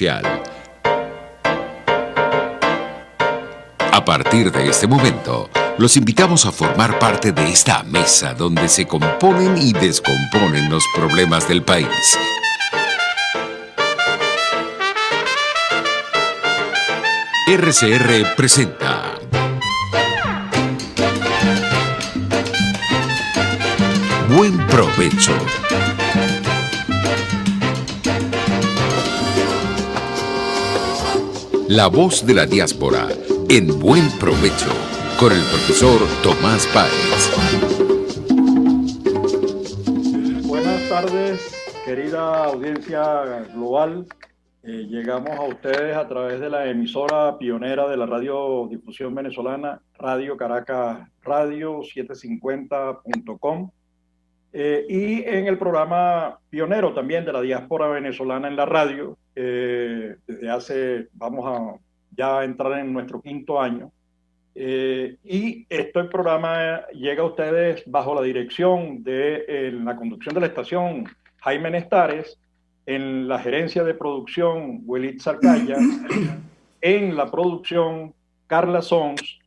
social. A partir de este momento, los invitamos a formar parte de esta mesa donde se componen y descomponen los problemas del país. RCR presenta Buen Provecho. La voz de la diáspora en Buen Provecho, con el profesor Tomás Páez. Buenas tardes, querida audiencia global. Llegamos a ustedes a través de la emisora pionera de la radiodifusión venezolana, Radio Caracas Radio 750.com. Y en el programa pionero también de la diáspora venezolana en la radio, desde hace, vamos a ya entrar en nuestro quinto año. Y este programa llega a ustedes bajo la dirección de la conducción de la estación Jaime Nestares, en la gerencia de producción Welit Sarcaya, en la producción Carla Sons,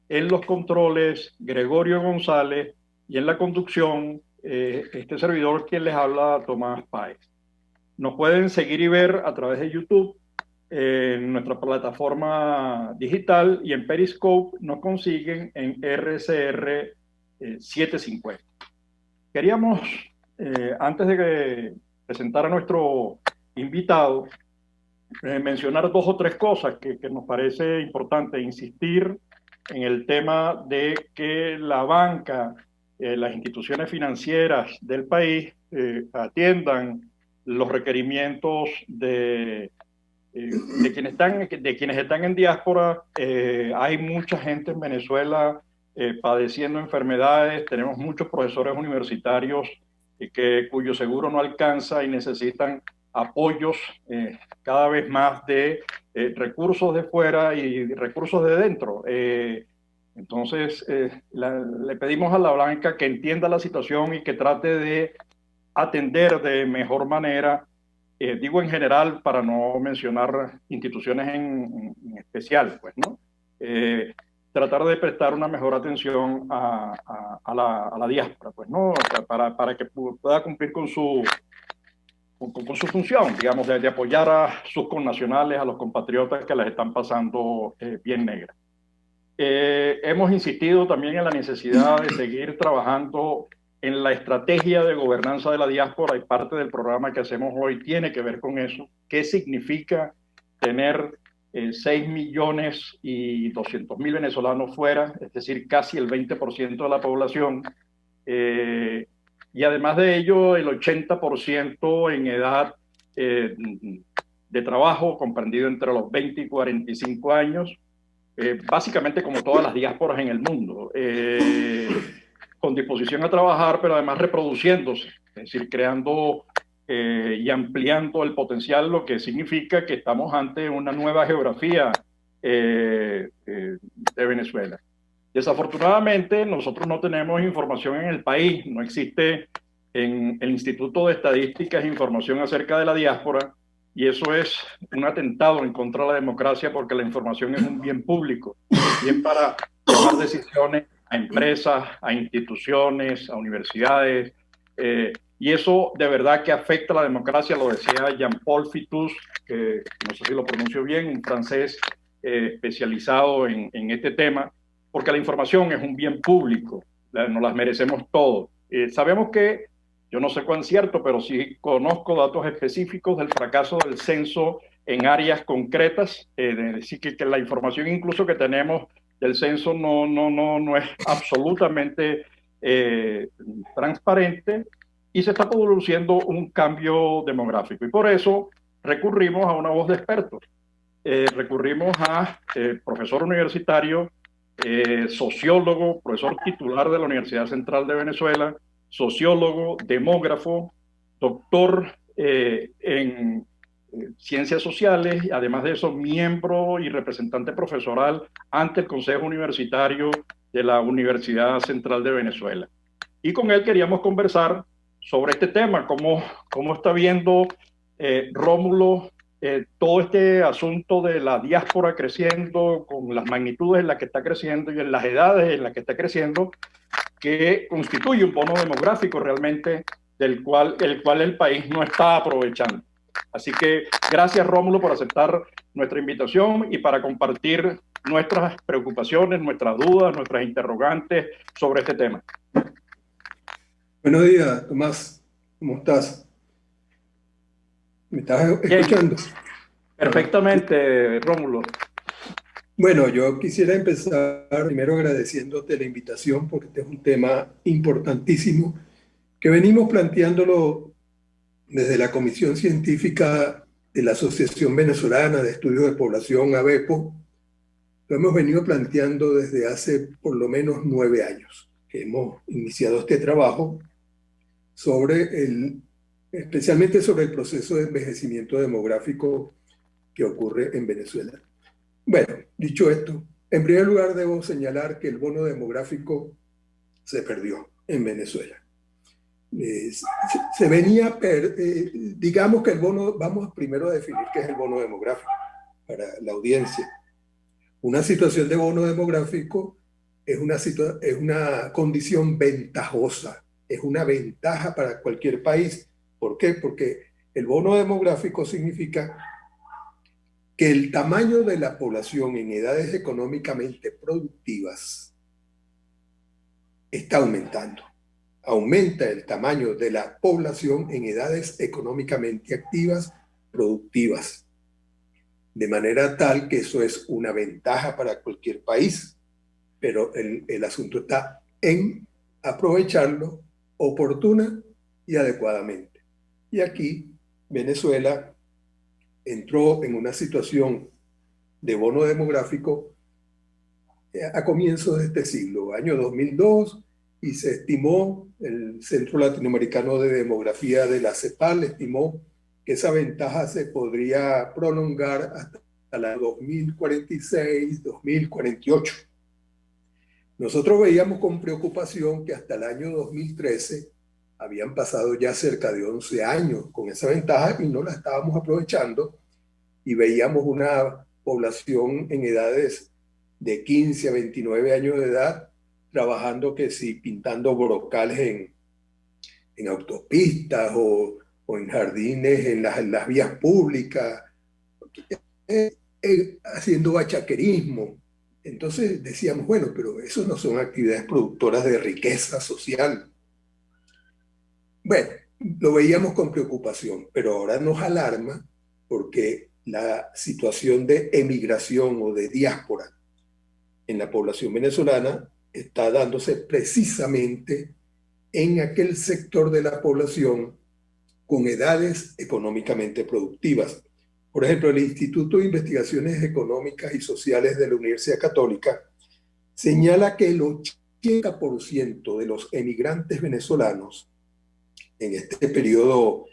en los controles Gregorio González y en la conducción este servidor quien les habla, Tomás Páez. Nos pueden seguir y ver a través de YouTube, en nuestra plataforma digital, y en Periscope nos consiguen en RCR 750. Queríamos, antes de presentar a nuestro invitado, mencionar dos o tres cosas que nos parece importante insistir en el tema de que la banca, las instituciones financieras del país atiendan los requerimientos de quienes están en diáspora. Hay mucha gente en Venezuela padeciendo enfermedades. Tenemos muchos profesores universitarios cuyo seguro no alcanza y necesitan apoyos cada vez más de recursos de fuera y recursos de dentro. Entonces, le pedimos a la banca que entienda la situación y que trate de atender de mejor manera, digo en general para no mencionar instituciones en especial, pues, ¿no? Tratar de prestar una mejor atención a la diáspora, pues, ¿no? Para que pueda cumplir con su función, digamos, de apoyar a sus connacionales, a los compatriotas que les están pasando bien negras. Hemos insistido también en la necesidad de seguir trabajando en la estrategia de gobernanza de la diáspora, y parte del programa que hacemos hoy tiene que ver con eso. ¿Qué significa tener 6.200.000 venezolanos fuera, es decir, casi el 20% de la población? Y además de ello, el 80% en edad de trabajo, comprendido entre los 20 y 45 años, básicamente como todas las diásporas en el mundo, con disposición a trabajar, pero además reproduciéndose, es decir, creando y ampliando el potencial, lo que significa que estamos ante una nueva geografía de Venezuela. Desafortunadamente, nosotros no tenemos información en el país, no existe en el Instituto de Estadísticas información acerca de la diáspora, y eso es un atentado en contra de la democracia, porque la información es un bien público, bien para tomar decisiones a empresas, a instituciones, a universidades, y eso de verdad que afecta a la democracia. Lo decía Jean-Paul Fitouz, que no sé si lo pronuncio bien, un francés especializado en este tema, porque la información es un bien público, nos las merecemos todos. Sabemos que, yo no sé cuán cierto, pero sí conozco datos específicos del fracaso del censo en áreas concretas, es decir, que la información incluso que tenemos del censo no es absolutamente transparente, y se está produciendo un cambio demográfico. Y por eso recurrimos a una voz de expertos. Recurrimos a profesor universitario, sociólogo, profesor titular de la Universidad Central de Venezuela, sociólogo, demógrafo, doctor en ciencias sociales, y además de eso, miembro y representante profesoral ante el Consejo Universitario de la Universidad Central de Venezuela. Y con él queríamos conversar sobre este tema, cómo está viendo Rómulo todo este asunto de la diáspora creciendo, con las magnitudes en las que está creciendo y en las edades en las que está creciendo, que constituye un bono demográfico realmente el cual el país no está aprovechando. Así que gracias, Rómulo, por aceptar nuestra invitación y para compartir nuestras preocupaciones, nuestras dudas, nuestras interrogantes sobre este tema. Buenos días, Tomás. ¿Cómo estás? ¿Me estás escuchando? Perfectamente, Rómulo. Bueno, yo quisiera empezar primero agradeciéndote la invitación porque este es un tema importantísimo que venimos planteándolo desde la Comisión Científica de la Asociación Venezolana de Estudios de Población, ABEPO. Lo hemos venido planteando desde hace por lo menos 9 años que hemos iniciado este trabajo especialmente sobre el proceso de envejecimiento demográfico que ocurre en Venezuela. Bueno, dicho esto, en primer lugar debo señalar que el bono demográfico se perdió en Venezuela. Digamos que el bono, vamos primero a definir qué es el bono demográfico para la audiencia. Una situación de bono demográfico es una condición ventajosa, es una ventaja para cualquier país. ¿Por qué? Porque el bono demográfico significa que el tamaño de la población en edades económicamente productivas está aumentando. Aumenta el tamaño de la población en edades económicamente activas, productivas. De manera tal que eso es una ventaja para cualquier país, pero el asunto está en aprovecharlo oportuna y adecuadamente. Y aquí Venezuela entró en una situación de bono demográfico a comienzos de este siglo, año 2002, y se estimó, el Centro Latinoamericano de Demografía de la CEPAL estimó que esa ventaja se podría prolongar hasta la 2046, 2048. Nosotros veíamos con preocupación que hasta el año 2013 habían pasado ya cerca de 11 años con esa ventaja y no la estábamos aprovechando, y veíamos una población en edades de 15 a 29 años de edad trabajando que si pintando brocales en autopistas o en jardines, en las vías públicas, haciendo bachaquerismo. Entonces decíamos, bueno, pero eso no son actividades productoras de riqueza social. Bueno, lo veíamos con preocupación, pero ahora nos alarma porque la situación de emigración o de diáspora en la población venezolana está dándose precisamente en aquel sector de la población con edades económicamente productivas. Por ejemplo, el Instituto de Investigaciones Económicas y Sociales de la Universidad Católica señala que el 80% de los emigrantes venezolanos en este periodo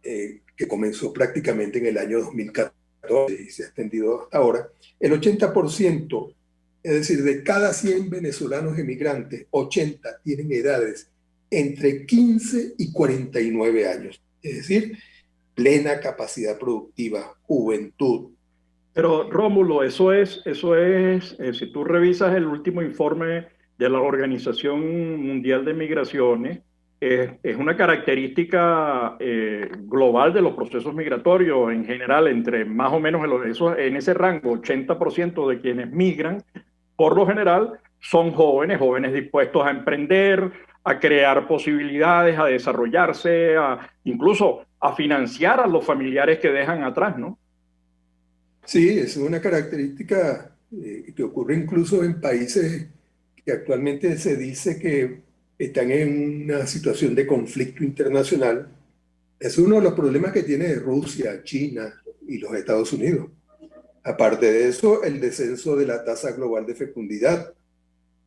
que comenzó prácticamente en el año 2014 y se ha extendido hasta ahora, el 80%, es decir, de cada 100 venezolanos emigrantes, 80 tienen edades entre 15 y 49 años, es decir, plena capacidad productiva, juventud. Pero Rómulo, si tú revisas el último informe de la Organización Mundial de Migraciones, es una característica global de los procesos migratorios en general, entre más o menos en ese rango, 80% de quienes migran, por lo general, son jóvenes dispuestos a emprender, a crear posibilidades, a desarrollarse, incluso a financiar a los familiares que dejan atrás, ¿no? Sí, es una característica que ocurre incluso en países que actualmente se dice que están en una situación de conflicto internacional. Es uno de los problemas que tiene Rusia, China y los Estados Unidos. Aparte de eso, el descenso de la tasa global de fecundidad,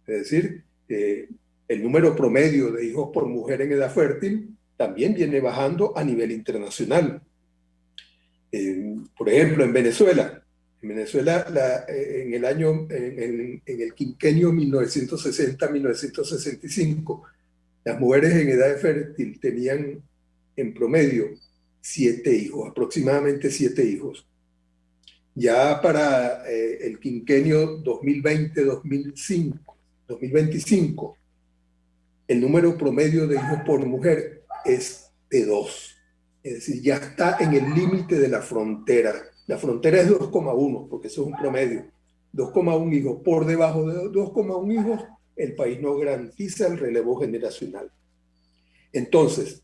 es decir, el número promedio de hijos por mujer en edad fértil también viene bajando a nivel internacional. Por ejemplo, en Venezuela, en el quinquenio 1960-1965, las mujeres en edad fértil tenían en promedio 7 hijos, aproximadamente 7 hijos. Ya para el quinquenio 2020-2025, el número promedio de hijos por mujer es de 2. Es decir, ya está en el límite de la frontera. La frontera es 2,1, porque eso es un promedio. 2,1 hijos. Por debajo de 2,1 hijos, el país no garantiza el relevo generacional. Entonces,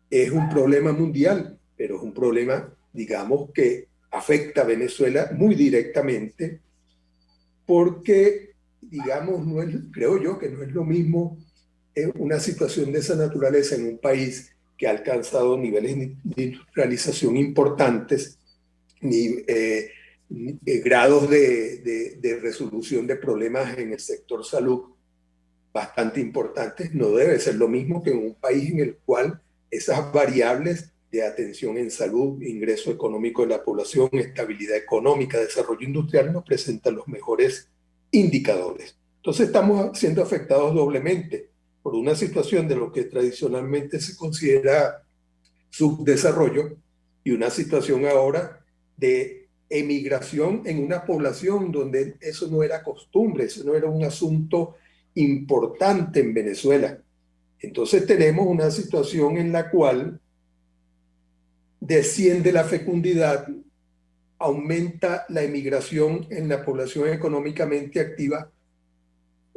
es un problema mundial, pero es un problema, digamos, que afecta a Venezuela muy directamente, porque, digamos, no es, creo yo que no es lo mismo una situación de esa naturaleza en un país que ha alcanzado niveles de industrialización importantes, grados de resolución de problemas en el sector salud bastante importantes. No debe ser lo mismo que en un país en el cual esas variables de atención en salud, ingreso económico de la población, estabilidad económica, desarrollo industrial nos presentan los mejores indicadores. Entonces estamos siendo afectados doblemente por una situación de lo que tradicionalmente se considera subdesarrollo y una situación ahora de emigración en una población donde eso no era costumbre, eso no era un asunto importante en Venezuela. Entonces tenemos una situación en la cual desciende la fecundidad, aumenta la emigración en la población económicamente activa,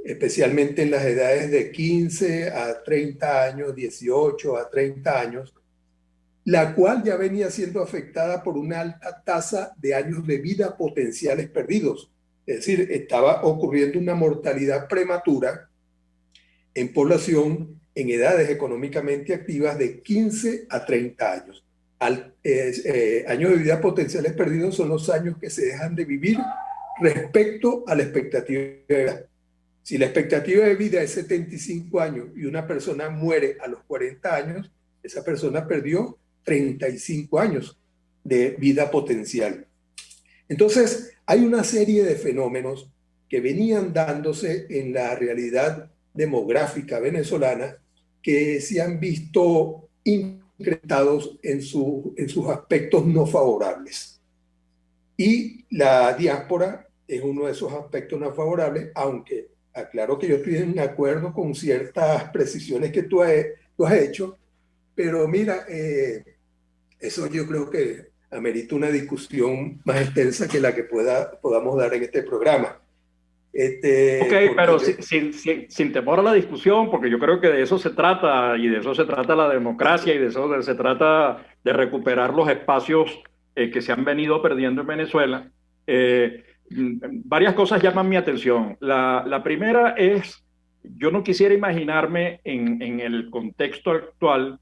especialmente en las edades de 15 a 30 años, 18 a 30 años, la cual ya venía siendo afectada por una alta tasa de años de vida potenciales perdidos. Es decir, estaba ocurriendo una mortalidad prematura en población en edades económicamente activas de 15 a 30 años. Años de vida potenciales perdidos son los años que se dejan de vivir respecto a la expectativa de vida. Si la expectativa de vida es 75 años y una persona muere a los 40 años, esa persona perdió 35 años de vida potencial. Entonces, hay una serie de fenómenos que venían dándose en la realidad demográfica venezolana que se han visto incrementados en sus aspectos no favorables. Y la diáspora es uno de esos aspectos no favorables, aunque aclaro que yo estoy en acuerdo con ciertas precisiones que tú has hecho, pero mira, eso yo creo que amerita una discusión más extensa que la que podamos dar en este programa. Ok, pero sin temor a la discusión, porque yo creo que de eso se trata, y de eso se trata la democracia, y de eso se trata de recuperar los espacios que se han venido perdiendo en Venezuela. Varias cosas llaman mi atención. La primera es, yo no quisiera imaginarme en el contexto actual,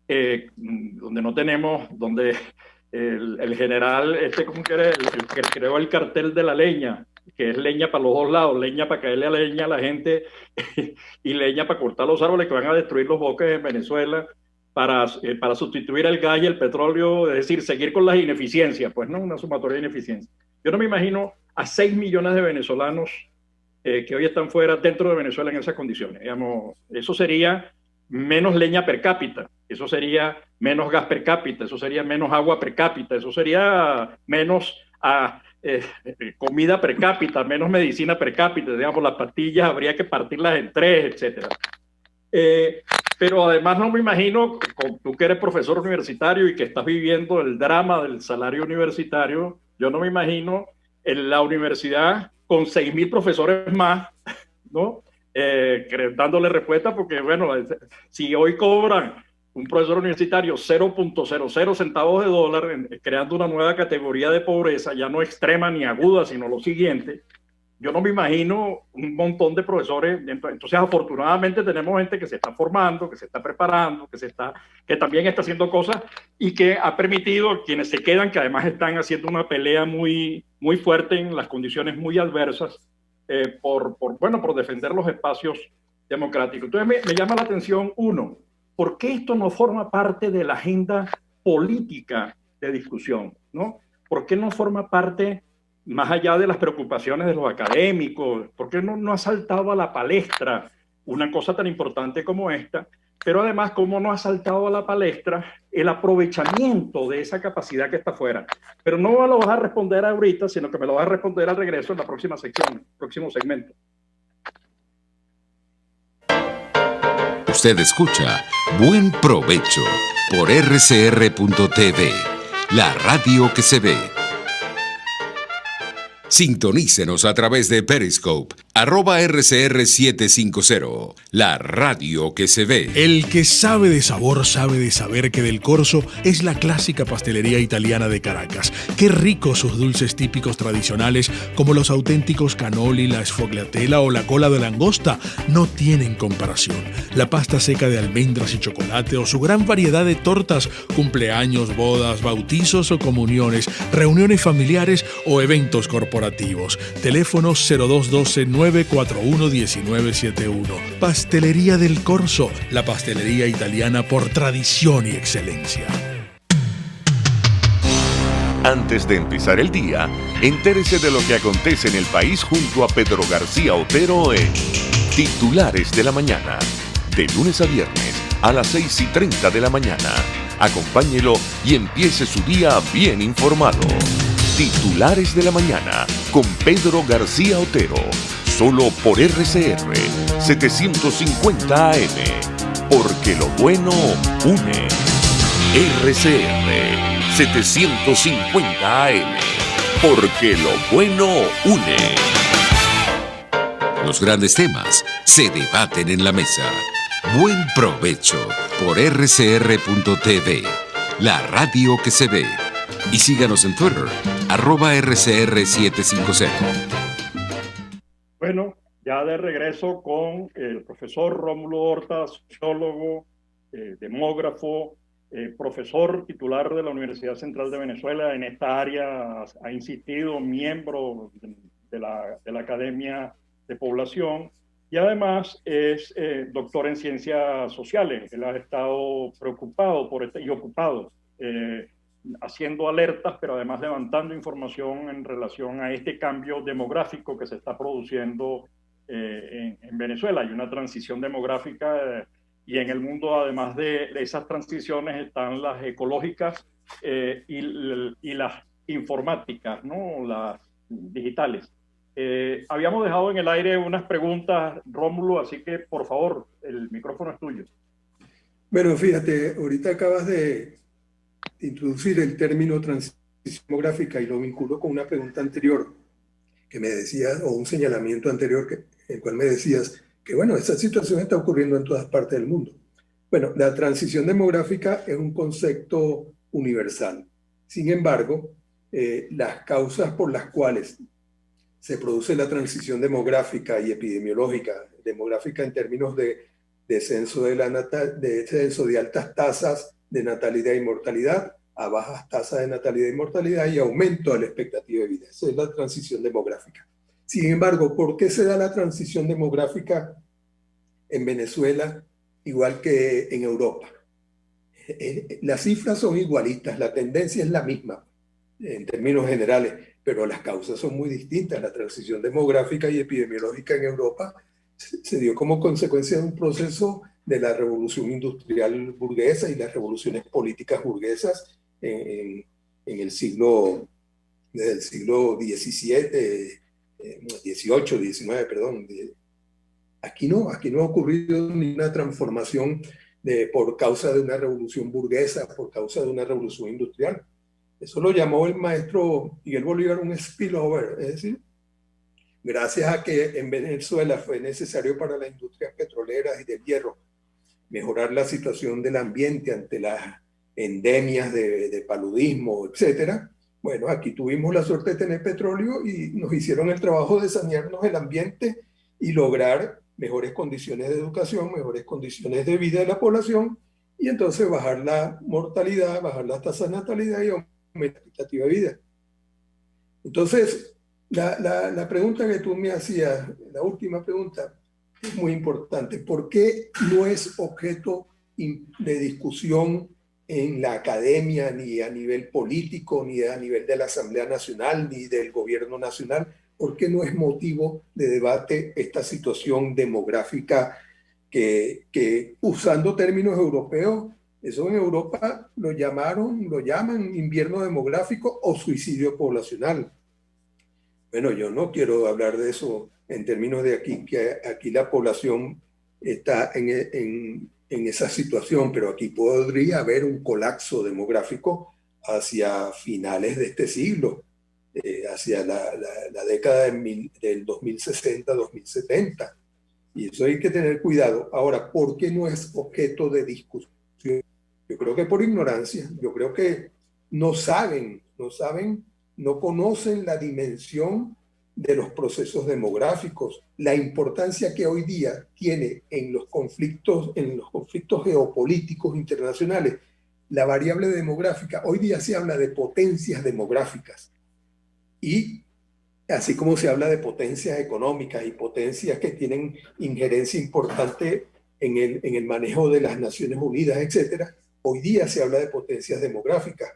donde no tenemos, donde el general, ¿cómo que era? El que creó el cartel de la leña, que es leña para los dos lados, leña para caerle a leña a la gente y leña para cortar los árboles que van a destruir los bosques en Venezuela para sustituir el gas y el petróleo, es decir, seguir con las ineficiencias, pues no, una sumatoria de ineficiencias. Yo no me imagino a 6 millones de venezolanos que hoy están fuera dentro de Venezuela en esas condiciones. Digamos, eso sería menos leña per cápita, eso sería menos gas per cápita, eso sería menos agua per cápita, eso sería menos comida per cápita, menos medicina per cápita, digamos, las pastillas habría que partirlas en 3, etcétera. Pero además no me imagino, tú que eres profesor universitario y que estás viviendo el drama del salario universitario, yo no me imagino en la universidad con 6,000 profesores más, ¿no? Dándole respuesta, porque bueno, si hoy cobran un profesor universitario 0.00 centavos de dólar, creando una nueva categoría de pobreza, ya no extrema ni aguda, sino lo siguiente, yo no me imagino un montón de profesores. Entonces, afortunadamente tenemos gente que se está formando, que se está preparando, que también está haciendo cosas y que ha permitido quienes se quedan, que además están haciendo una pelea muy, muy fuerte en las condiciones muy adversas, por defender los espacios democráticos. Entonces me llama la atención, uno, ¿por qué esto no forma parte de la agenda política de discusión, ¿no? ¿Por qué no forma parte, más allá de las preocupaciones de los académicos, por qué no ha saltado a la palestra una cosa tan importante como esta? pero además cómo no ha saltado a la palestra el aprovechamiento de esa capacidad que está afuera. Pero no me lo vas a responder ahorita, sino que me lo vas a responder al regreso en la próxima sección, próximo segmento. Usted escucha Buen Provecho por RCR.tv, la radio que se ve. Sintonícenos a través de Periscope, @RCR750, la radio que se ve. El que sabe de sabor sabe de saber que Del Corso es la clásica pastelería italiana de Caracas. Qué ricos sus dulces típicos tradicionales, como los auténticos cannoli, la sfogliatella o la cola de langosta, no tienen comparación. La pasta seca de almendras y chocolate o su gran variedad de tortas, cumpleaños, bodas, bautizos o comuniones, reuniones familiares o eventos corporativos. Teléfono 0212-941-1971. Pastelería Del Corso, la pastelería italiana por tradición y excelencia. Antes de empezar el día, entérese de lo que acontece en el país junto a Pedro García Otero en Titulares de la Mañana. De lunes a viernes a las 6:30 de la mañana. Acompáñelo y empiece su día bien informado. Titulares de la Mañana con Pedro García Otero, solo por RCR 750 AM, porque lo bueno une. RCR 750 AM, porque lo bueno une. Los grandes temas se debaten en la mesa. Buen Provecho por RCR.tv, la radio que se ve. Y síganos en Twitter, @RCR750. Bueno, ya de regreso con el profesor Rómulo Horta, sociólogo, demógrafo, profesor titular de la Universidad Central de Venezuela. En esta área ha insistido, miembro de la Academia de Población, y además es doctor en ciencias sociales. Él ha estado preocupado por y ocupado, haciendo alertas, pero además levantando información en relación a este cambio demográfico que se está produciendo en Venezuela. Hay una transición demográfica y en el mundo, además de esas transiciones, están las ecológicas y las informáticas, ¿no? Las digitales. Habíamos dejado en el aire unas preguntas, Rómulo, así que por favor, el micrófono es tuyo. Bueno, fíjate, ahorita acabas de introducir el término transición demográfica y lo vinculo con una pregunta anterior que me decías, o un señalamiento anterior en el cual me decías que, bueno, esta situación está ocurriendo en todas partes del mundo. Bueno, la transición demográfica es un concepto universal. Sin embargo, las causas por las cuales se produce la transición demográfica y epidemiológica, demográfica en términos de descenso de altas tasas de natalidad y mortalidad a bajas tasas de natalidad y mortalidad y aumento de la expectativa de vida. Esa es la transición demográfica. Sin embargo, ¿por qué se da la transición demográfica en Venezuela igual que en Europa? Las cifras son igualitas, la tendencia es la misma en términos generales, pero las causas son muy distintas. La transición demográfica y epidemiológica en Europa se dio como consecuencia de un proceso de la revolución industrial burguesa y las revoluciones políticas burguesas desde el siglo XVII, XVIII, XIX, perdón. Aquí no ha ocurrido ninguna transformación por causa de una revolución burguesa, por causa de una revolución industrial. Eso lo llamó el maestro Miguel Bolívar un spillover, es decir, gracias a que en Venezuela fue necesario para las industrias petroleras y del hierro mejorar la situación del ambiente ante las endemias de paludismo, etc. Bueno, aquí tuvimos la suerte de tener petróleo y nos hicieron el trabajo de sanearnos el ambiente y lograr mejores condiciones de educación, mejores condiciones de vida de la población, y entonces bajar la mortalidad, bajar las tasas de natalidad y aumentar la expectativa de vida. Entonces, la pregunta que tú me hacías, la última pregunta, es muy importante. ¿Por qué no es objeto de discusión en la academia, ni a nivel político, ni a nivel de la Asamblea Nacional, ni del Gobierno Nacional? ¿Por qué no es motivo de debate esta situación demográfica que usando términos europeos, eso en Europa lo llaman invierno demográfico o suicidio poblacional. Bueno, yo no quiero hablar de eso en términos de aquí, que aquí la población está en esa situación, pero aquí podría haber un colapso demográfico hacia finales de este siglo, hacia la década del 2060-2070. Y eso hay que tener cuidado. Ahora, ¿por qué no es objeto de discusión? Yo creo que por ignorancia, yo creo que no conocen la dimensión de los procesos demográficos, la importancia que hoy día tiene en los conflictos geopolíticos internacionales, la variable demográfica. Hoy día se habla de potencias demográficas y así como se habla de potencias económicas y potencias que tienen injerencia importante en el manejo de las Naciones Unidas, etcétera, hoy día se habla de potencias demográficas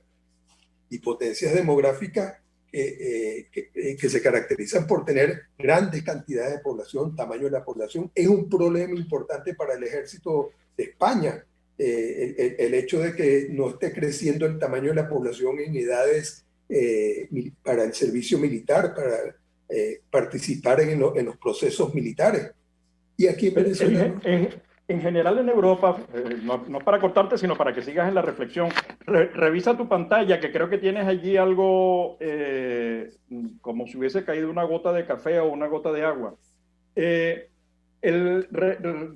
y potencias demográficas que se caracterizan por tener grandes cantidades de población, tamaño de la población. Es un problema importante para el ejército de España, el hecho de que no esté creciendo el tamaño de la población en edades para el servicio militar, para participar en los procesos militares. Y aquí en Venezuela... En general en Europa, no para cortarte, sino para que sigas en la reflexión, revisa tu pantalla, que creo que tienes allí algo como si hubiese caído una gota de café o una gota de agua.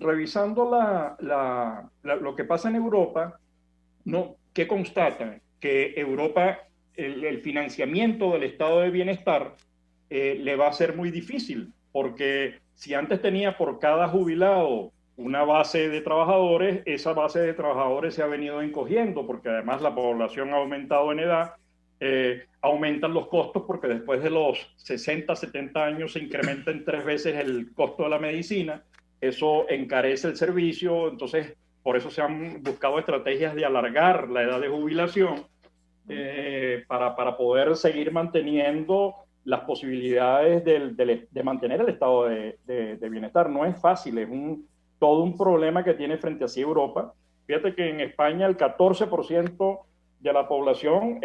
Revisando lo que pasa en Europa, ¿qué constatan? Que Europa, el financiamiento del estado de bienestar le va a ser muy difícil, porque si antes tenía por cada jubilado una base de trabajadores, esa base de trabajadores se ha venido encogiendo, porque además la población ha aumentado en edad, aumentan los costos, porque después de los 60, 70 años se incrementa en 3 veces el costo de la medicina, eso encarece el servicio, entonces por eso se han buscado estrategias de alargar la edad de jubilación para poder seguir manteniendo las posibilidades de mantener el estado de bienestar. No es fácil, es todo un problema que tiene frente a sí Europa. Fíjate que en España el 14% de la población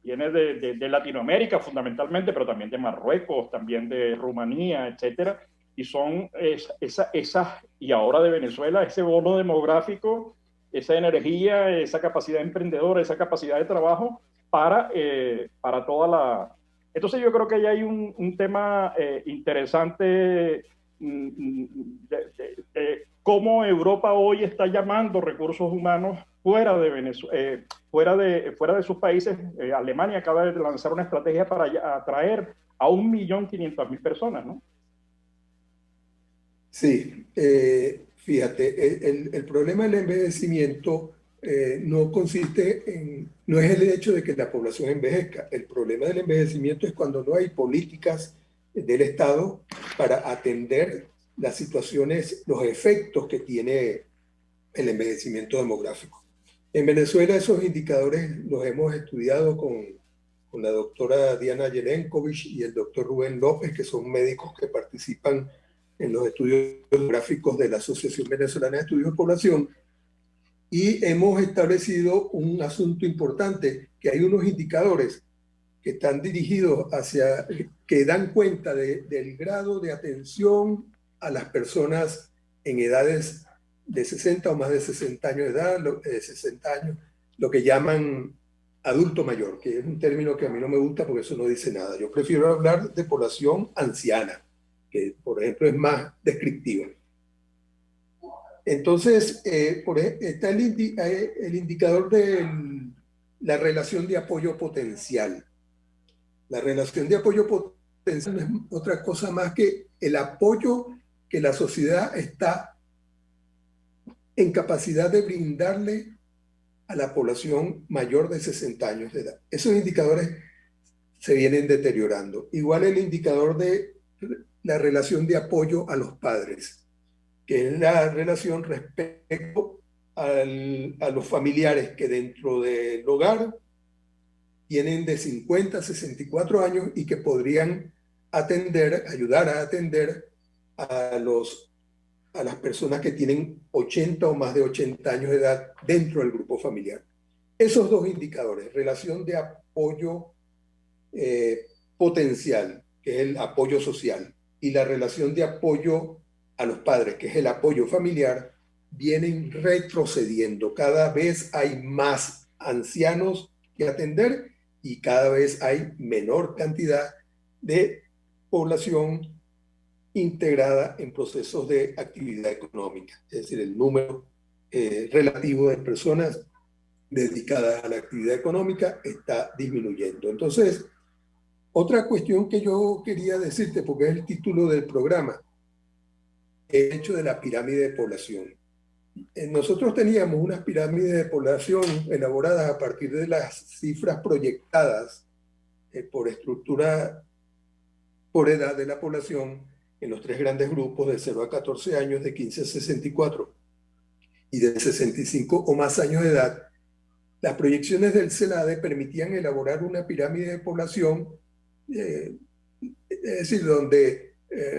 viene de Latinoamérica fundamentalmente, pero también de Marruecos, también de Rumanía, etcétera. Y son y ahora de Venezuela, ese bono demográfico, esa energía, esa capacidad emprendedora, esa capacidad de trabajo para toda la... Entonces yo creo que ahí hay un tema interesante de cómo Europa hoy está llamando recursos humanos fuera de Venezuela, fuera de sus países. Alemania acaba de lanzar una estrategia para atraer a 1.500.000 personas, ¿no? Sí, fíjate, el problema del envejecimiento no es el hecho de que la población envejezca. El problema del envejecimiento es cuando no hay políticas del Estado para atender las situaciones, los efectos que tiene el envejecimiento demográfico. En Venezuela esos indicadores los hemos estudiado con la doctora Diana Jelenkovich y el doctor Rubén López, que son médicos que participan en los estudios demográficos de la Asociación Venezolana de Estudios de Población, y hemos establecido un asunto importante, que hay unos indicadores que están dirigidos que dan cuenta del grado de atención a las personas en edades de 60 o más de 60 años de edad, 60 años, lo que llaman adulto mayor, que es un término que a mí no me gusta porque eso no dice nada. Yo prefiero hablar de población anciana, que por ejemplo es más descriptiva. Entonces, está el indicador de la relación de apoyo potencial. La relación de apoyo potencial no es otra cosa más que el apoyo que la sociedad está en capacidad de brindarle a la población mayor de 60 años de edad. Esos indicadores se vienen deteriorando. Igual el indicador de la relación de apoyo a los padres, que es la relación respecto a los familiares que dentro del hogar tienen de 50 a 64 años y que podrían ayudar a atender a los a las personas que tienen 80 o más de 80 años de edad dentro del grupo familiar. Esos dos indicadores, relación de apoyo potencial, que es el apoyo social, y la relación de apoyo a los padres, que es el apoyo familiar, vienen retrocediendo. Cada vez hay más ancianos que atender y cada vez hay menor cantidad de población integrada en procesos de actividad económica. Es decir, el número relativo de personas dedicadas a la actividad económica está disminuyendo. Entonces, otra cuestión que yo quería decirte, porque es el título del programa, el hecho de la pirámide de población. Nosotros teníamos unas pirámides de población elaboradas a partir de las cifras proyectadas por estructura, por edad de la población en los tres grandes grupos de 0 a 14 años, de 15 a 64 y de 65 o más años de edad. Las proyecciones del CELADE permitían elaborar una pirámide de población, es decir, donde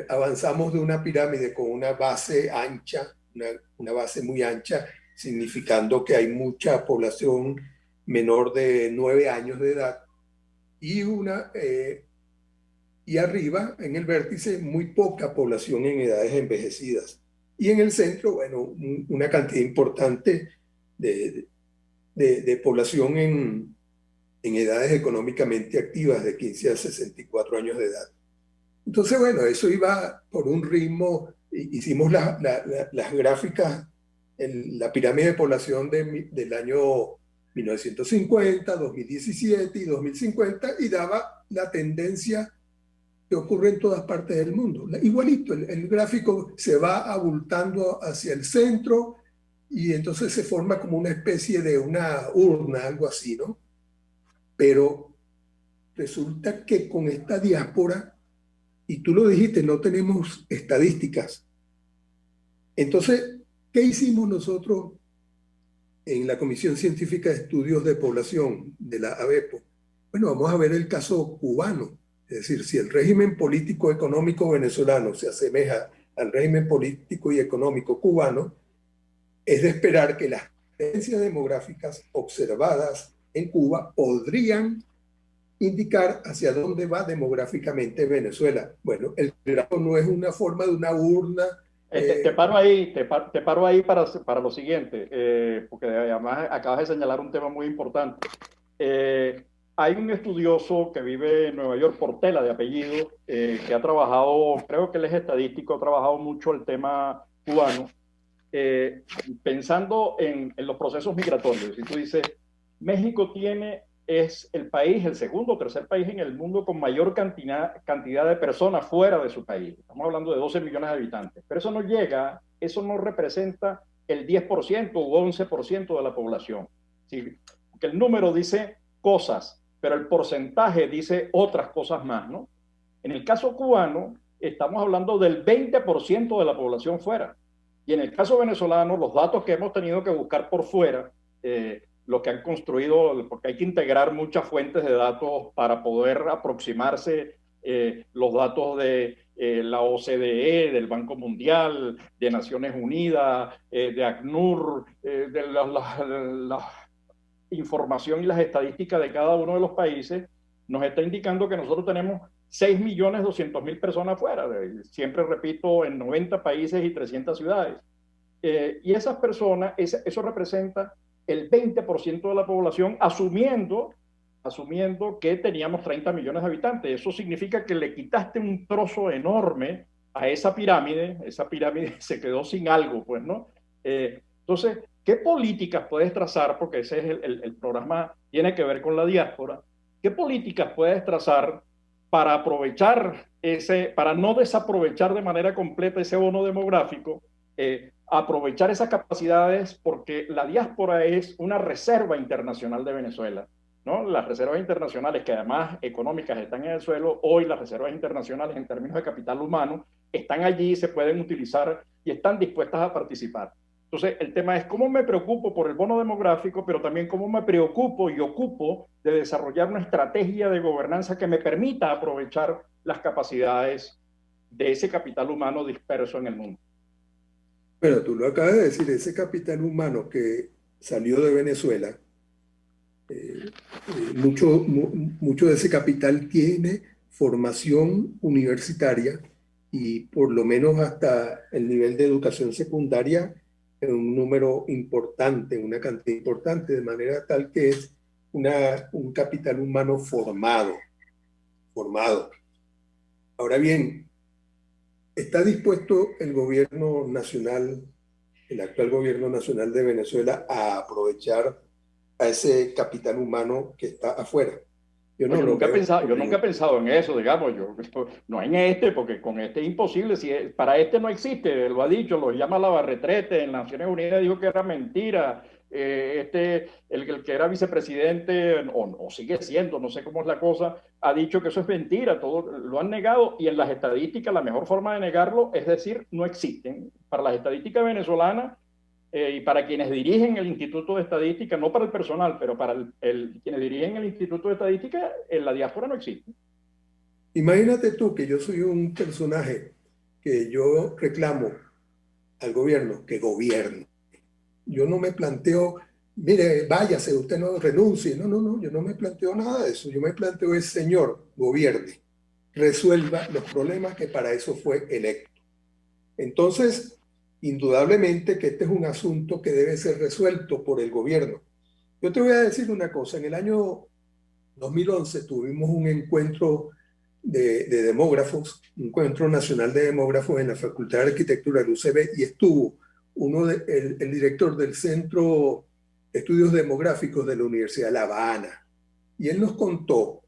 avanzamos de una pirámide con una base ancha, una base muy ancha, significando que hay mucha población menor de 9 años de edad, y arriba, en el vértice, muy poca población en edades envejecidas. Y en el centro, bueno, una cantidad importante de población en edades económicamente activas, de 15 a 64 años de edad. Entonces, bueno, eso iba por un ritmo. Hicimos las gráficas, la pirámide de población del año 1950, 2017 y 2050, y daba la tendencia que ocurre en todas partes del mundo. Igualito, el gráfico se va abultando hacia el centro y entonces se forma como una especie de una urna, algo así, ¿no? Pero resulta que con esta diáspora, y tú lo dijiste, no tenemos estadísticas. Entonces, ¿qué hicimos nosotros en la Comisión Científica de Estudios de Población de la ABEPO? Bueno, vamos a ver el caso cubano. Es decir, si el régimen político-económico venezolano se asemeja al régimen político y económico cubano, es de esperar que las tendencias demográficas observadas en Cuba podrían indicar hacia dónde va demográficamente Venezuela. Bueno, el gráfico no es una forma de una urna. Te paro ahí para lo siguiente, porque además acabas de señalar un tema muy importante. Hay un estudioso que vive en Nueva York, Portela de apellido, que ha trabajado, creo que él es estadístico, ha trabajado mucho el tema cubano, pensando en los procesos migratorios. Y tú dices, México es el país, el segundo o tercer país en el mundo con mayor cantidad de personas fuera de su país. Estamos hablando de 12 millones de habitantes. Pero eso no representa el 10% u 11% de la población. ¿Sí? Porque el número dice cosas, pero el porcentaje dice otras cosas más, ¿no? En el caso cubano, estamos hablando del 20% de la población fuera. Y en el caso venezolano, los datos que hemos tenido que buscar por fuera, lo que han construido, porque hay que integrar muchas fuentes de datos para poder aproximarse los datos de la OCDE, del Banco Mundial, de Naciones Unidas, de ACNUR, de la información y las estadísticas de cada uno de los países, nos está indicando que nosotros tenemos 6.200.000 personas fuera, siempre repito, en 90 países y 300 ciudades. Y esas personas, eso representa el 20% de la población, asumiendo que teníamos 30 millones de habitantes. Eso significa que le quitaste un trozo enorme a esa pirámide se quedó sin algo, pues, ¿no? Entonces, ¿qué políticas puedes trazar? Porque ese es el programa, tiene que ver con la diáspora. ¿Qué políticas puedes trazar para aprovechar para no desaprovechar de manera completa ese bono demográfico, aprovechar esas capacidades, porque la diáspora es una reserva internacional de Venezuela, ¿no? Las reservas internacionales, que además económicas están en el suelo, hoy las reservas internacionales en términos de capital humano están allí, se pueden utilizar y están dispuestas a participar. Entonces, el tema es cómo me preocupo por el bono demográfico, pero también cómo me preocupo y ocupo de desarrollar una estrategia de gobernanza que me permita aprovechar las capacidades de ese capital humano disperso en el mundo. Bueno, tú lo acabas de decir, ese capital humano que salió de Venezuela, mucho de ese capital tiene formación universitaria y por lo menos hasta el nivel de educación secundaria en un número importante, una cantidad importante, de manera tal que es un capital humano formado. Ahora bien, ¿está dispuesto el gobierno nacional, el actual gobierno nacional de Venezuela, a aprovechar a ese capital humano que está afuera? Yo nunca he pensado en eso, digamos, no en porque con este es imposible, para este no existe, lo ha dicho, lo llama Lavarretrete, en Naciones Unidas dijo que era mentira, el que era vicepresidente, o sigue siendo, no sé cómo es la cosa, ha dicho que eso es mentira, todo lo han negado, y en las estadísticas la mejor forma de negarlo es decir, no existen. Para las estadísticas venezolanas, y para quienes dirigen el Instituto de Estadística, no para el personal, pero para quienes dirigen el Instituto de Estadística, en la diáspora no existe. Imagínate tú que yo soy un personaje que yo reclamo al gobierno que gobierne. Yo no me planteo, mire, váyase, usted no renuncie. No, yo no me planteo nada de eso. Yo me planteo es, señor, gobierne, resuelva los problemas que para eso fue electo. Entonces, indudablemente que este es un asunto que debe ser resuelto por el gobierno. Yo te voy a decir una cosa, en el año 2011 tuvimos un encuentro de demógrafos, un encuentro nacional de demógrafos en la Facultad de Arquitectura del UCB, y estuvo el director del Centro de Estudios Demográficos de la Universidad de La Habana, y él nos contó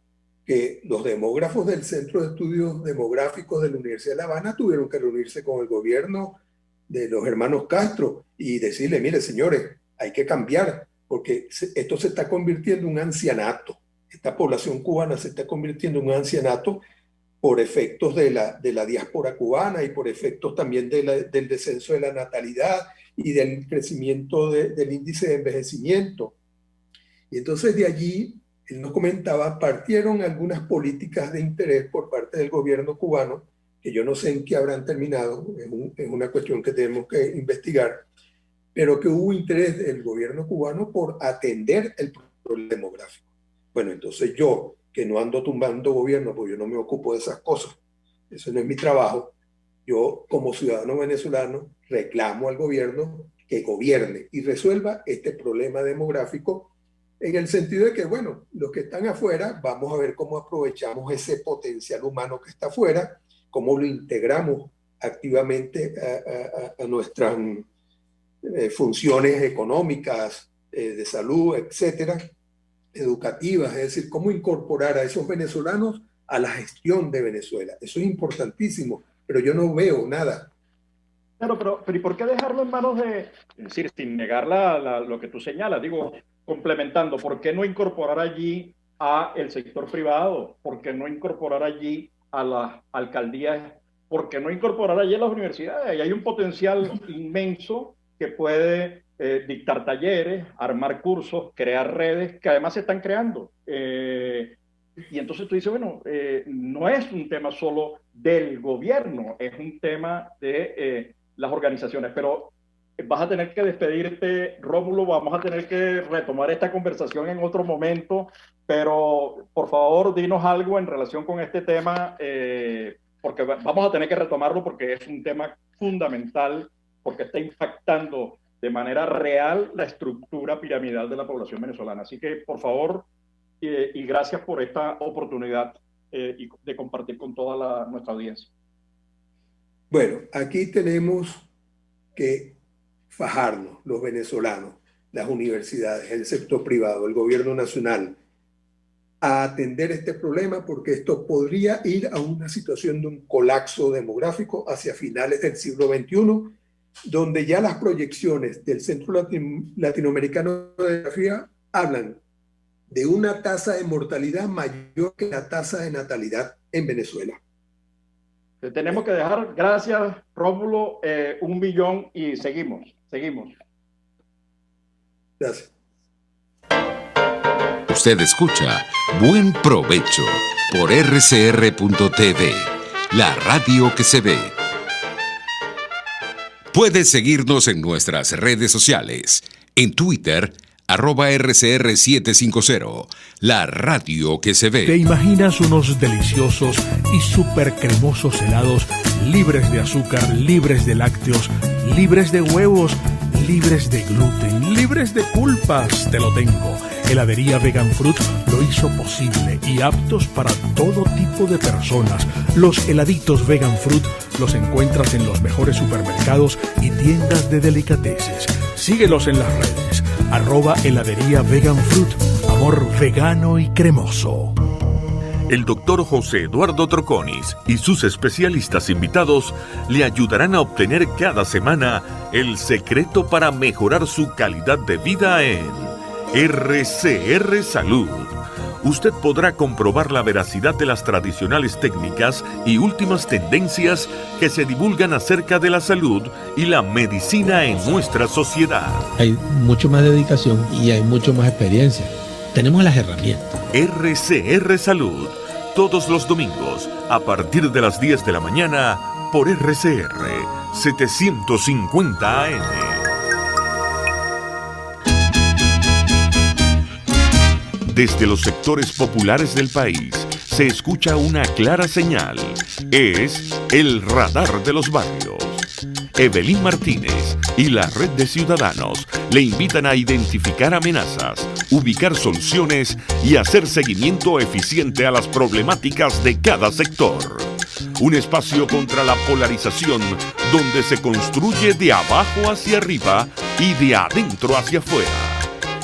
que los demógrafos del Centro de Estudios Demográficos de la Universidad de La Habana tuvieron que reunirse con el gobierno de los hermanos Castro y decirle, mire señores, hay que cambiar, porque esto se está convirtiendo en un ancianato. Esta población cubana se está convirtiendo en un ancianato por efectos de la diáspora cubana y por efectos también del descenso de la natalidad y del crecimiento del índice de envejecimiento. Y entonces de allí, él nos comentaba, partieron algunas políticas de interés por parte del gobierno cubano, que yo no sé en qué habrán terminado, es una cuestión que tenemos que investigar, pero que hubo interés del gobierno cubano por atender el problema demográfico. Bueno, entonces yo, que no ando tumbando gobierno, porque yo no me ocupo de esas cosas, eso no es mi trabajo, yo como ciudadano venezolano reclamo al gobierno que gobierne y resuelva este problema demográfico en el sentido de que, bueno, los que están afuera, vamos a ver cómo aprovechamos ese potencial humano que está afuera, cómo lo integramos activamente a nuestras funciones económicas, de salud, etcétera, educativas, es decir, cómo incorporar a esos venezolanos a la gestión de Venezuela. Eso es importantísimo, pero yo no veo nada. Claro, pero ¿y por qué dejarlo en manos es decir, sin negar lo que tú señalas, digo, complementando, ¿por qué no incorporar allí al sector privado? ¿Por qué no incorporar allí a las alcaldías? ¿Por qué no incorporar allí a las universidades? Y hay un potencial inmenso que puede dictar talleres, armar cursos, crear redes que además se están creando. Y entonces tú dices, bueno, no es un tema solo del gobierno, es un tema de las organizaciones, pero vas a tener que despedirte, Rómulo, vamos a tener que retomar esta conversación en otro momento, pero por favor dinos algo en relación con este tema, porque vamos a tener que retomarlo porque es un tema fundamental, porque está impactando de manera real la estructura piramidal de la población venezolana. Así que, por favor, y gracias por esta oportunidad de compartir con toda nuestra audiencia. Bueno, aquí tenemos que fajarnos, los venezolanos, las universidades, el sector privado, el gobierno nacional, a atender este problema, porque esto podría ir a una situación de un colapso demográfico hacia finales del siglo XXI, donde ya las proyecciones del Centro Latinoamericano de Demografía hablan de una tasa de mortalidad mayor que la tasa de natalidad en Venezuela. Te tenemos que dejar, gracias Rómulo, 1 millón y seguimos. Gracias. Usted escucha Buen Provecho por RCR.tv, la radio que se ve. Puedes seguirnos en nuestras redes sociales. En Twitter, @RCR750, la radio que se ve. ¿Te imaginas unos deliciosos y súper cremosos helados libres de azúcar, libres de lácteos, libres de huevos, libres de gluten, libres de culpas? Te lo tengo. Heladería Vegan Fruit lo hizo posible y aptos para todo tipo de personas. Los heladitos Vegan Fruit los encuentras en los mejores supermercados y tiendas de delicateces. Síguelos en las redes. @heladería Vegan Fruit. Amor vegano y cremoso. El doctor José Eduardo Troconis y sus especialistas invitados le ayudarán a obtener cada semana el secreto para mejorar su calidad de vida en RCR Salud. Usted podrá comprobar la veracidad de las tradicionales técnicas y últimas tendencias que se divulgan acerca de la salud y la medicina en nuestra sociedad. Hay mucho más dedicación y hay mucho más experiencia. Tenemos las herramientas. RCR Salud, todos los domingos, a partir de las 10 de la mañana, por RCR 750 AM. Desde los sectores populares del país se escucha una clara señal. Es el radar de los barrios. Evelyn Martínez y la Red de Ciudadanos le invitan a identificar amenazas, ubicar soluciones y hacer seguimiento eficiente a las problemáticas de cada sector. Un espacio contra la polarización donde se construye de abajo hacia arriba y de adentro hacia afuera.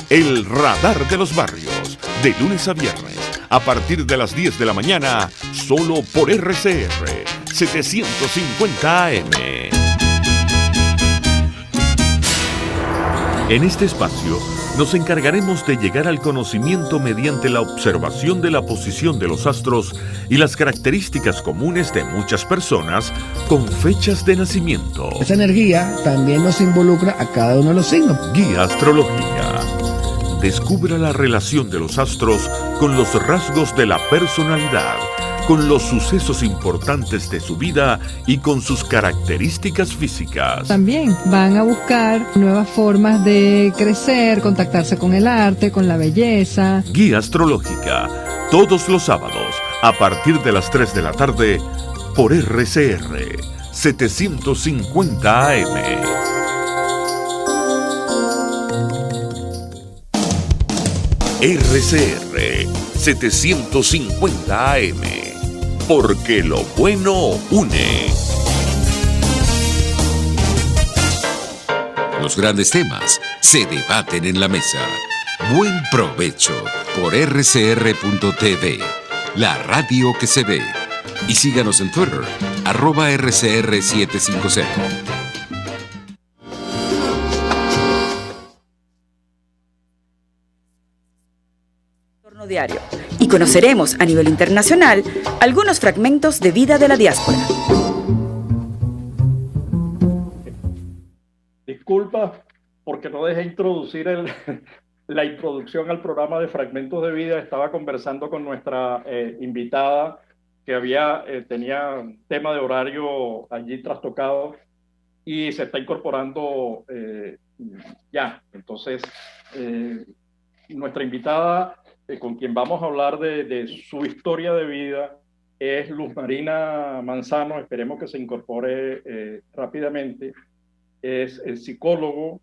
El radar de los barrios, de lunes a viernes, a partir de las 10 de la mañana, solo por RCR 750 AM. En este espacio nos encargaremos de llegar al conocimiento mediante la observación de la posición de los astros y las características comunes de muchas personas con fechas de nacimiento. Esa energía también nos involucra a cada uno de los signos. Guía astrológica. Descubra la relación de los astros con los rasgos de la personalidad, con los sucesos importantes de su vida y con sus características físicas. También van a buscar nuevas formas de crecer, contactarse con el arte, con la belleza. Guía astrológica, todos los sábados, a partir de las 3 de la tarde, por RCR 750 AM. RCR 750 AM, porque lo bueno une. Los grandes temas se debaten en la mesa. Buen provecho por rcr.tv, la radio que se ve. Y síganos en Twitter, @RCR750. Diario, y conoceremos a nivel internacional algunos fragmentos de vida de la diáspora. Disculpa porque no dejé introducir la introducción al programa de Fragmentos de Vida. Estaba conversando con nuestra invitada que tenía un tema de horario allí trastocado y se está incorporando ya. Entonces, nuestra invitada, con quien vamos a hablar de su historia de vida, es Luz Marina Manzano. Esperemos que se incorpore rápidamente. Es el psicólogo,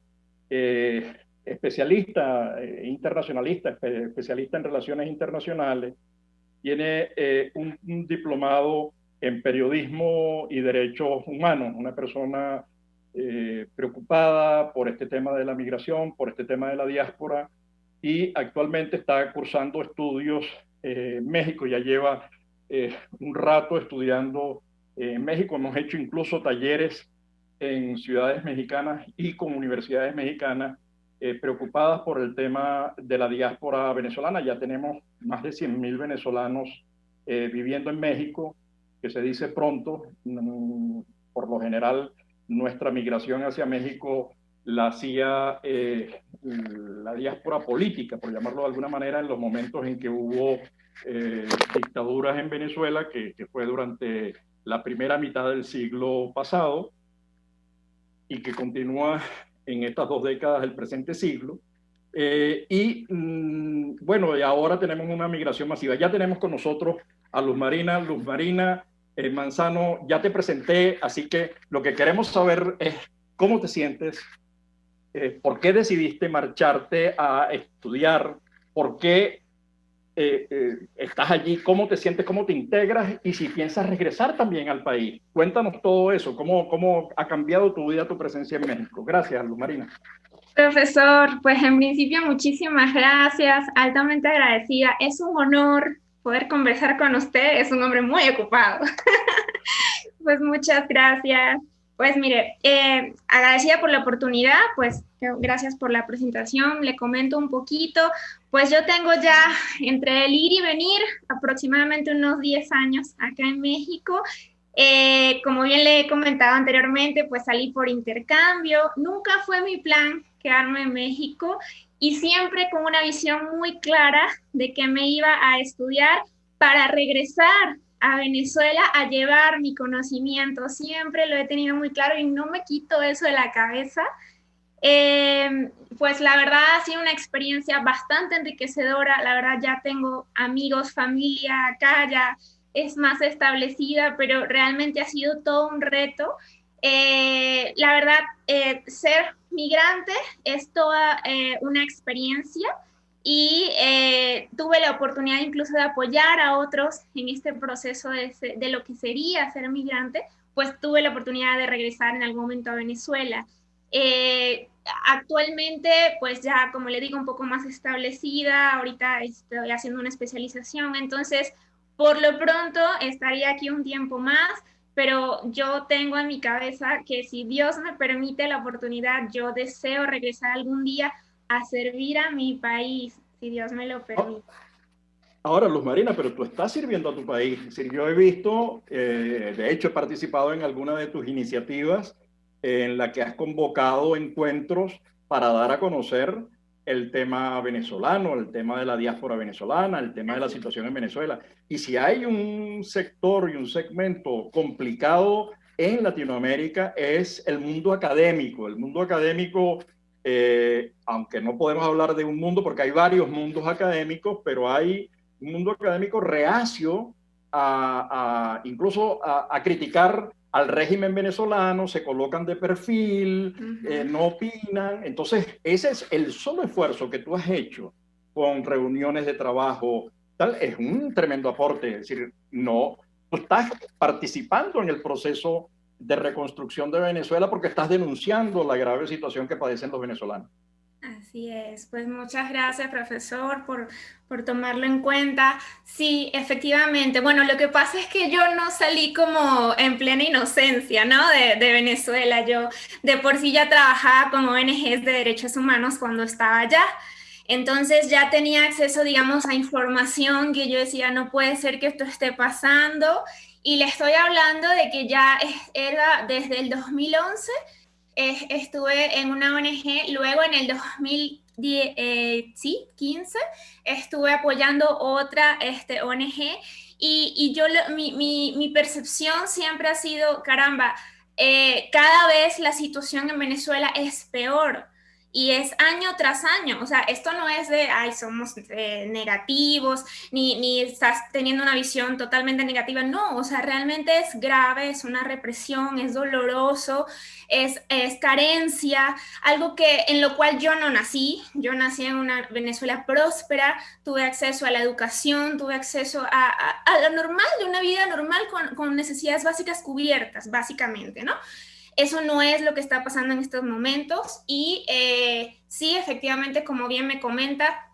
especialista internacionalista, especialista en relaciones internacionales. Tiene un diplomado en periodismo y derechos humanos, una persona preocupada por este tema de la migración, por este tema de la diáspora, y actualmente está cursando estudios en México. Ya lleva un rato estudiando en México. Hemos hecho incluso talleres en ciudades mexicanas y con universidades mexicanas preocupadas por el tema de la diáspora venezolana. Ya tenemos más de 100,000 venezolanos viviendo en México, que se dice pronto. Por lo general, nuestra migración hacia México la hacía la diáspora política, por llamarlo de alguna manera, en los momentos en que hubo dictaduras en Venezuela, que fue durante la primera mitad del siglo pasado. y que continúa en estas 2 décadas del presente siglo. Bueno, y ahora tenemos una migración masiva. Ya tenemos con nosotros a Luz Marina. Luz Marina Manzano, ya te presenté, así que lo que queremos saber es cómo te sientes, por qué decidiste marcharte a estudiar, por qué estás allí, cómo te sientes, cómo te integras y si piensas regresar también al país. Cuéntanos todo eso, cómo ha cambiado tu vida, tu presencia en México. Gracias, Luz Marina. Profesor, pues en principio muchísimas gracias, altamente agradecida. Es un honor poder conversar con usted, es un hombre muy ocupado. Pues muchas gracias. Pues mire, agradecida por la oportunidad, pues gracias por la presentación. Le comento un poquito, pues yo tengo ya entre el ir y venir aproximadamente unos 10 años acá en México. Como bien le he comentado anteriormente, pues salí por intercambio. Nunca fue mi plan quedarme en México y siempre con una visión muy clara de que me iba a estudiar para regresar a Venezuela a llevar mi conocimiento. Siempre lo he tenido muy claro y no me quito eso de la cabeza. Pues la verdad ha sido una experiencia bastante enriquecedora. La verdad ya tengo amigos, familia acá, ya es más establecida, pero realmente ha sido todo un reto. La verdad, ser migrante es toda una experiencia y tuve la oportunidad incluso de apoyar a otros en este proceso de lo que sería ser migrante, pues tuve la oportunidad de regresar en algún momento a Venezuela. Actualmente, pues ya, como le digo, un poco más establecida, ahorita estoy haciendo una especialización, entonces por lo pronto estaría aquí un tiempo más, pero yo tengo en mi cabeza que si Dios me permite la oportunidad, yo deseo regresar algún día a servir a mi país, si Dios me lo permite. Ahora, Luz Marina, pero tú estás sirviendo a tu país. Es decir, yo he visto, de hecho he participado en alguna de tus iniciativas en la que has convocado encuentros para dar a conocer el tema venezolano, el tema de la diáspora venezolana, el tema de la situación en Venezuela. Y si hay un sector y un segmento complicado en Latinoamérica es el mundo académico. El mundo académico, aunque no podemos hablar de un mundo porque hay varios mundos académicos, pero hay un mundo académico reacio incluso a criticar al régimen venezolano, se colocan de perfil, no opinan. Entonces, ese es el solo esfuerzo que tú has hecho con reuniones de trabajo, tal, es un tremendo aporte. Es decir, no, tú estás participando en el proceso de reconstrucción de Venezuela porque estás denunciando la grave situación que padecen los venezolanos. Así es, pues muchas gracias, profesor, por tomarlo en cuenta. Sí, efectivamente. Bueno, lo que pasa es que yo no salí como en plena inocencia, ¿no? De Venezuela. Yo de por sí ya trabajaba con ONGs de derechos humanos cuando estaba allá. Entonces ya tenía acceso, digamos, a información que yo decía, no puede ser que esto esté pasando. Y le estoy hablando de que ya era desde el 2011. Estuve en una ONG, luego en el 2015 estuve apoyando otra ONG y yo mi percepción siempre ha sido, caramba, cada vez la situación en Venezuela es peor. Y es año tras año, o sea, esto no es de, ay, somos negativos, ni estás teniendo una visión totalmente negativa, no, o sea, realmente es grave, es una represión, es doloroso, es carencia, algo en lo cual yo no nací. Yo nací en una Venezuela próspera, tuve acceso a la educación, tuve acceso a lo normal, de una vida normal con necesidades básicas cubiertas, básicamente, ¿no? Eso no es lo que está pasando en estos momentos y sí, efectivamente, como bien me comenta,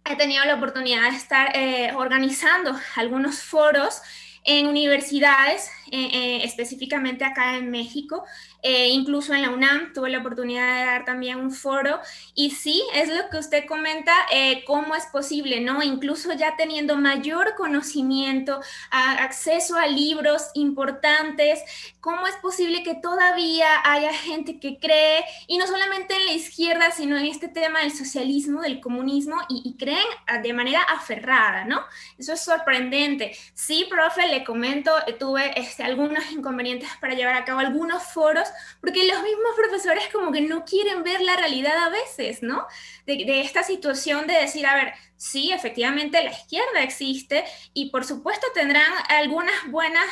he tenido la oportunidad de estar organizando algunos foros en universidades, específicamente acá en México, incluso en la UNAM tuve la oportunidad de dar también un foro y sí, es lo que usted comenta, cómo es posible, ¿no? Incluso ya teniendo mayor conocimiento, acceso a libros importantes, cómo es posible que todavía haya gente que cree, y no solamente en la izquierda, sino en este tema del socialismo, del comunismo, y creen de manera aferrada, ¿no? Eso es sorprendente. Sí, profe, le comento, tuve algunos inconvenientes para llevar a cabo algunos foros, porque los mismos profesores como que no quieren ver la realidad a veces, ¿no? De esta situación de decir, a ver, sí, efectivamente la izquierda existe y por supuesto tendrán algunas buenas,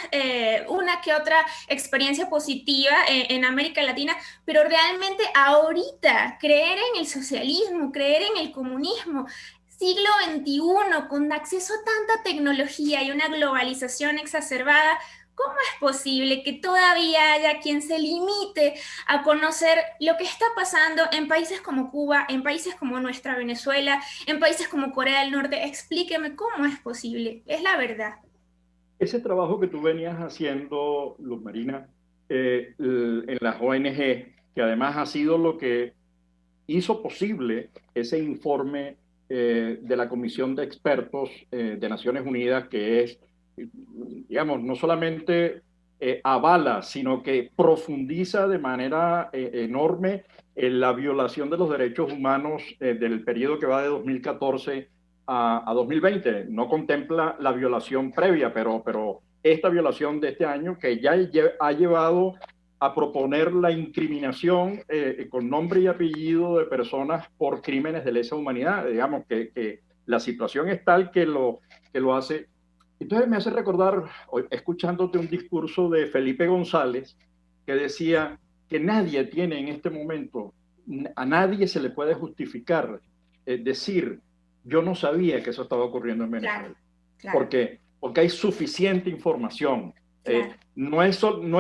una que otra experiencia positiva en América Latina, pero realmente ahorita creer en el socialismo, creer en el comunismo, siglo XXI, con acceso a tanta tecnología y una globalización exacerbada, ¿cómo es posible que todavía haya quien se limite a conocer lo que está pasando en países como Cuba, en países como nuestra Venezuela, en países como Corea del Norte? Explíqueme cómo es posible, es la verdad. Ese trabajo que tú venías haciendo, Luz Marina, en las ONG, que además ha sido lo que hizo posible ese informe de la Comisión de Expertos de Naciones Unidas, que es, digamos, no solamente avala, sino que profundiza de manera enorme en la violación de los derechos humanos del periodo que va de 2014 a 2020. No contempla la violación previa, pero esta violación de este año que ya ha llevado a proponer la incriminación con nombre y apellido de personas por crímenes de lesa humanidad. Digamos que la situación es tal que lo hace. Entonces me hace recordar, escuchándote un discurso de Felipe González, que decía que nadie tiene en este momento, a nadie se le puede justificar decir, yo no sabía que eso estaba ocurriendo en Venezuela. Claro. Porque hay suficiente información. Claro. No es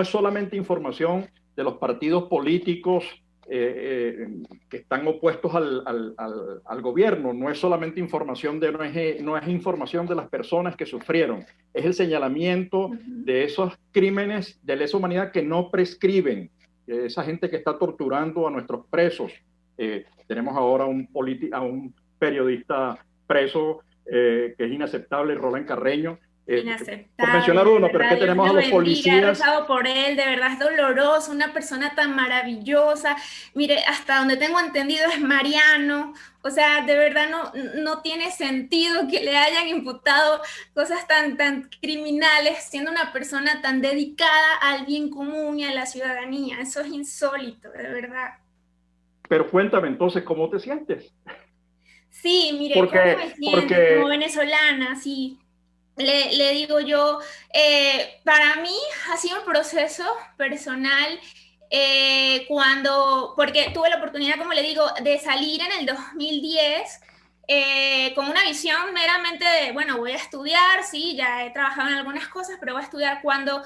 solamente información de los partidos políticos que están opuestos al gobierno, no es solamente información no es información de las personas que sufrieron, es el señalamiento de esos crímenes de lesa humanidad que no prescriben, esa gente que está torturando a nuestros presos. Tenemos ahora a un periodista preso que es inaceptable, Roland Carreño. Por mencionar uno, pero es que tenemos a los policías. He rezado por él, de verdad es doloroso, una persona tan maravillosa. Mire, hasta donde tengo entendido es mariano, o sea, de verdad no tiene sentido que le hayan imputado cosas tan criminales, siendo una persona tan dedicada al bien común y a la ciudadanía. Eso es insólito, de verdad. Pero cuéntame entonces, ¿cómo te sientes? Sí, mire, ¿cómo me siento? Como venezolana, sí. Le digo yo, para mí ha sido un proceso personal porque tuve la oportunidad, como le digo, de salir en el 2010 con una visión meramente de, bueno, voy a estudiar, sí, ya he trabajado en algunas cosas, pero voy a estudiar. Cuando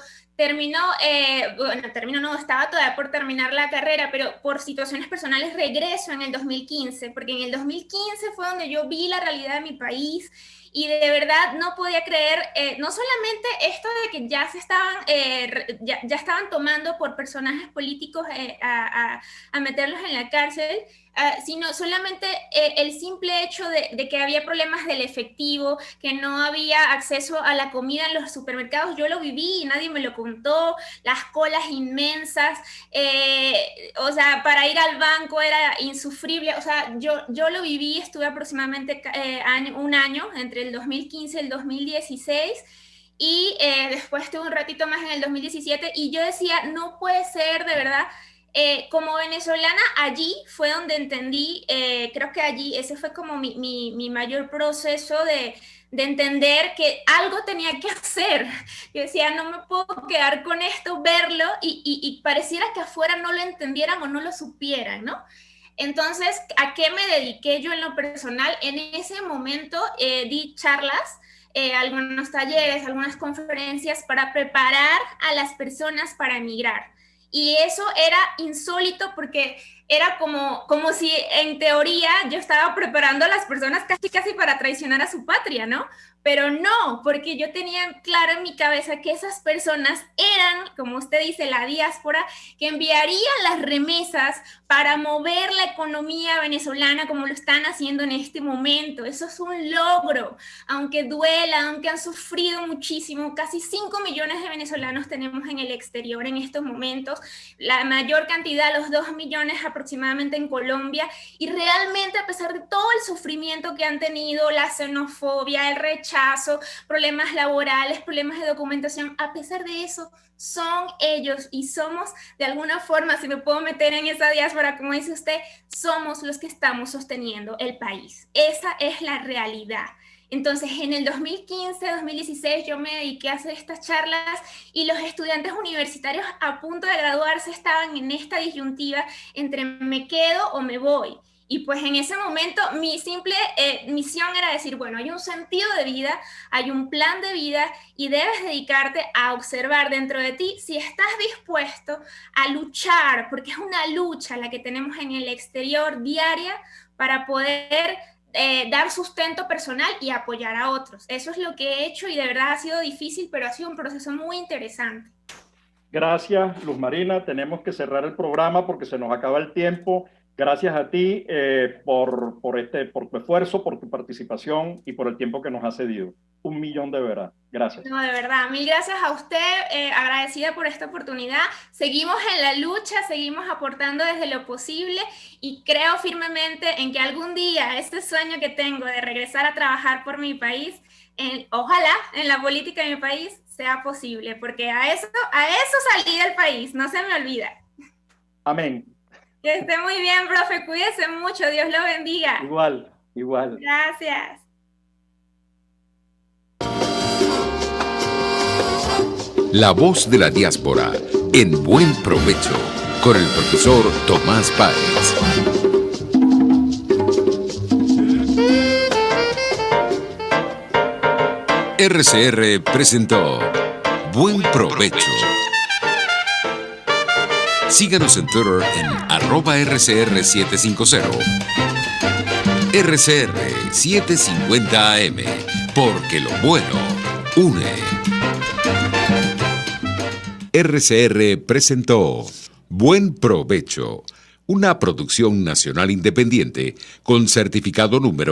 estaba todavía por terminar la carrera, pero por situaciones personales regreso en el 2015, porque en el 2015 fue donde yo vi la realidad de mi país. Y de verdad no podía creer, no solamente esto de que ya ya estaban tomando por personajes políticos a meterlos en la cárcel, sino solamente el simple hecho de que había problemas del efectivo, que no había acceso a la comida en los supermercados. Yo lo viví y nadie me lo contó, las colas inmensas, o sea, para ir al banco era insufrible. O sea, yo lo viví, estuve aproximadamente un año, entre el 2015 y el 2016, y después estuve un ratito más en el 2017, y yo decía, no puede ser, de verdad. Como venezolana, allí fue donde entendí, creo que allí ese fue como mi mayor proceso de entender que algo tenía que hacer. Yo decía, no me puedo quedar con esto, verlo, y pareciera que afuera no lo entendieran o no lo supieran, ¿no? Entonces, ¿a qué me dediqué yo en lo personal? En ese momento di charlas, algunos talleres, algunas conferencias para preparar a las personas para emigrar. Y eso era insólito porque era como si en teoría yo estaba preparando a las personas casi para traicionar a su patria, ¿no? Pero no, porque yo tenía claro en mi cabeza que esas personas eran, como usted dice, la diáspora, que enviarían las remesas para mover la economía venezolana como lo están haciendo en este momento. Eso es un logro, aunque duela, aunque han sufrido muchísimo. Casi 5 millones de venezolanos tenemos en el exterior en estos momentos, la mayor cantidad, los 2 millones aproximadamente, aproximadamente en Colombia, y realmente a pesar de todo el sufrimiento que han tenido, la xenofobia, el rechazo, problemas laborales, problemas de documentación, a pesar de eso, son ellos y somos de alguna forma, si me puedo meter en esa diáspora, como dice usted, somos los que estamos sosteniendo el país. Esa es la realidad. Entonces, en el 2015, 2016, yo me dediqué a hacer estas charlas y los estudiantes universitarios a punto de graduarse estaban en esta disyuntiva entre me quedo o me voy. Y pues en ese momento mi simple misión era decir, bueno, hay un sentido de vida, hay un plan de vida y debes dedicarte a observar dentro de ti si estás dispuesto a luchar, porque es una lucha la que tenemos en el exterior diaria para poder dar sustento personal y apoyar a otros. Eso es lo que he hecho y de verdad ha sido difícil, pero ha sido un proceso muy interesante. Gracias, Luz Marina. Tenemos que cerrar el programa porque se nos acaba el tiempo. Gracias a ti por tu esfuerzo, por tu participación y por el tiempo que nos has cedido. 1.000.000 de verdad. Gracias. No, de verdad. Mil gracias a usted. Agradecida por esta oportunidad. Seguimos en la lucha, seguimos aportando desde lo posible y creo firmemente en que algún día este sueño que tengo de regresar a trabajar por mi país, ojalá en la política de mi país sea posible, porque a eso salí del país, no se me olvida. Amén. Que esté muy bien, profe. Cuídese mucho. Dios lo bendiga. Igual, igual. Gracias. La voz de la diáspora, en Buen Provecho, con el profesor Tomás Páez. RCR presentó Buen Provecho. Síganos en Twitter en @RCR750. RCR 750 AM, porque lo bueno une. RCR presentó Buen Provecho, una producción nacional independiente con certificado número